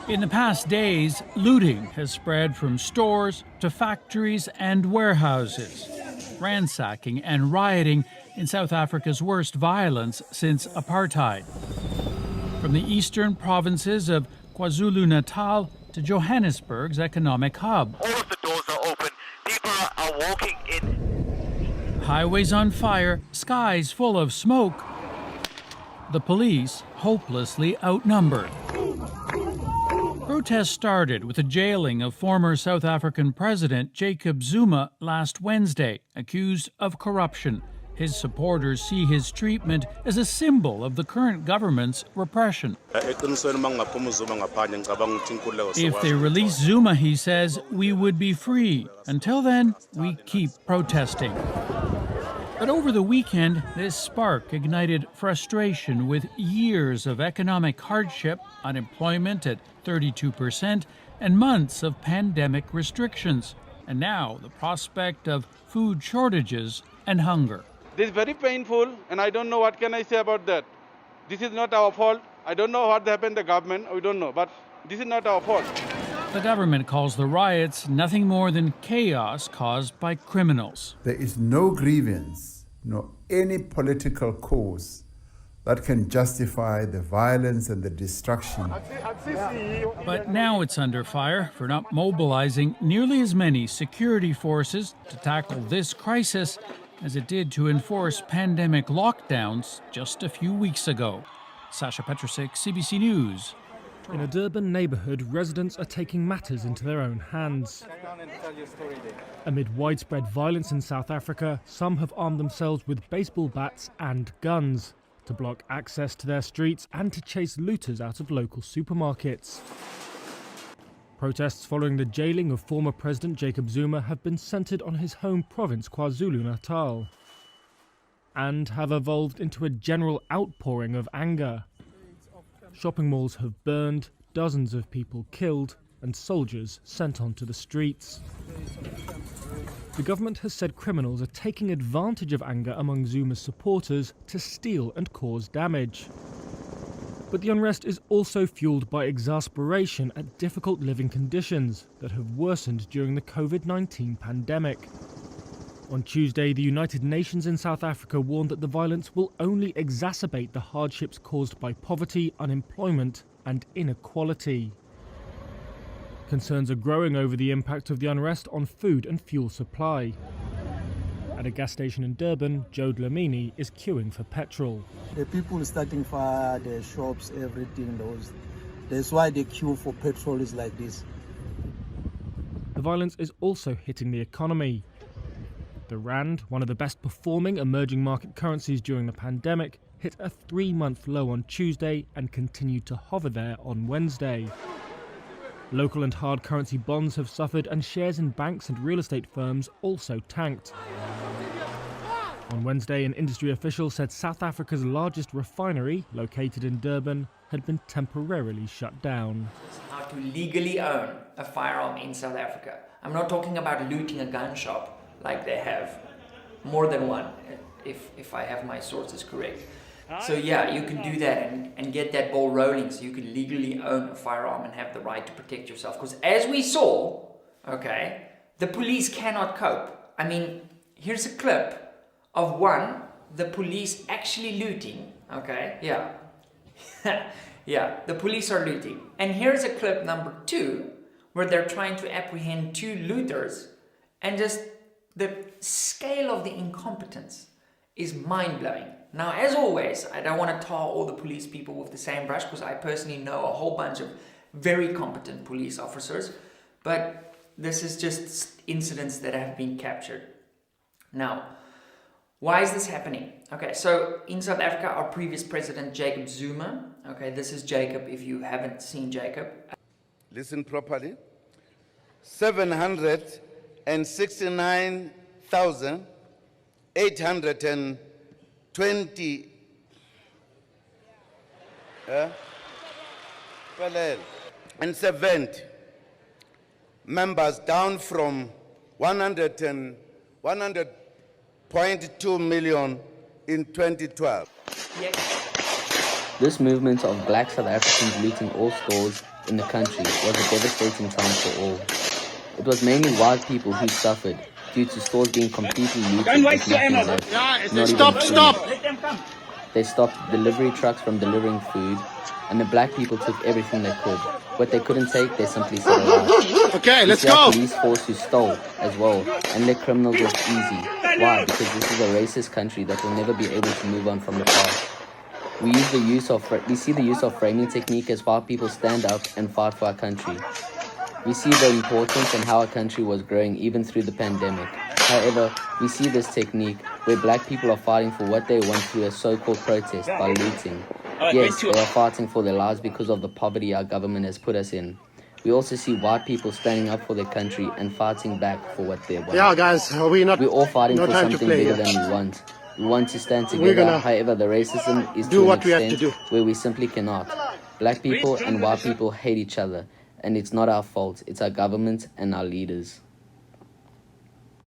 In the past days, looting has spread from stores to factories and warehouses, ransacking and rioting in South Africa's worst violence since apartheid. From the eastern provinces of KwaZulu-Natal to Johannesburg's economic hub. All of the doors are open. People are walking in. Highways on fire, skies full of smoke. The police hopelessly outnumbered. Protests started with the jailing of former South African President Jacob Zuma last Wednesday, accused of corruption. His supporters see his treatment as a symbol of the current government's repression. If they release Zuma, he says, we would be free. Until then, we keep protesting. But over the weekend, this spark ignited frustration with years of economic hardship, unemployment at 32%, and months of pandemic restrictions. And now the prospect of food shortages and hunger. This is very painful, and I don't know what can I say about that. This is not our fault. I don't know what happened to the government. We don't know, but this is not our fault. The government calls the riots nothing more than chaos caused by criminals. There is no grievance, nor any political cause that can justify the violence and the destruction. But now it's under fire for not mobilizing nearly as many security forces to tackle this crisis as it did to enforce pandemic lockdowns just a few weeks ago. Sasha Petrusik, CBC News. In a Durban neighbourhood, residents are taking matters into their own hands. Amid widespread violence in South Africa, some have armed themselves with baseball bats and guns to block access to their streets and to chase looters out of local supermarkets. Protests following the jailing of former President Jacob Zuma have been centred on his home province, KwaZulu-Natal, and have evolved into a general outpouring of anger. Shopping malls have burned, dozens of people killed, and soldiers sent onto the streets. The government has said criminals are taking advantage of anger among Zuma's supporters to steal and cause damage. But the unrest is also fueled by exasperation at difficult living conditions that have worsened during the COVID-19 pandemic. On Tuesday, the United Nations in South Africa warned that the violence will only exacerbate the hardships caused by poverty, unemployment, and inequality. Concerns are growing over the impact of the unrest on food and fuel supply. At a gas station in Durban, Joe Dlamini is queuing for petrol. The people starting fire, the shops, everything, that's why the queue for petrol is like this. The violence is also hitting the economy. The rand, one of the best performing emerging market currencies during the pandemic, hit a 3-month low on Tuesday and continued to hover there on Wednesday. Local and hard currency bonds have suffered and shares in banks and real estate firms also tanked. On Wednesday, an industry official said South Africa's largest refinery, located in Durban, had been temporarily shut down. How to legally own a firearm in South Africa. I'm not talking about looting a gun shop like they have. More than one, if I have my sources correct. So yeah, you can do that and get that ball rolling so you can legally own a firearm and have the right to protect yourself. Because as we saw, okay, the police cannot cope. I mean, here's a clip of the police actually looting, okay, yeah. Yeah, the police are looting. And here's a clip number 2, where they're trying to apprehend 2 looters, and just the scale of the incompetence is mind-blowing. Now, as always, I don't want to tar all the police people with the same brush, because I personally know a whole bunch of very competent police officers, but this is just incidents that have been captured. Now, why is this happening? Okay, so in South Africa, our previous president, Jacob Zuma, okay, this is Jacob if you haven't seen Jacob. Listen properly. 769,820 and 70 members, down from 100.2 million in 2012. Yes. This movement of black South Africans looting all stores in the country was a devastating time for all. It was mainly white people who suffered due to stores being completely looted with nothing left. Stop! They stopped delivery trucks from delivering food, and the black people took everything they could. What they couldn't take, they simply set alight. Okay, let's go! go! Police force who stole as well and let criminals off easy. Why? Because this is a racist country that will never be able to move on from the past. We see the use of framing technique as white people stand up and fight for our country. We see the importance and how our country was growing even through the pandemic. However, we see this technique where black people are fighting for what they want through a so-called protest by looting. Yes, they are fighting for their lives because of the poverty our government has put us in. We also see white people standing up for their country and fighting back for what they want. Yeah, guys, we're all fighting for something bigger here. than we want. We want to stand together, however, the racism is do to what an we have extent to do. where we simply cannot. Black people and white people hate each other, and it's not our fault, it's our government and our leaders.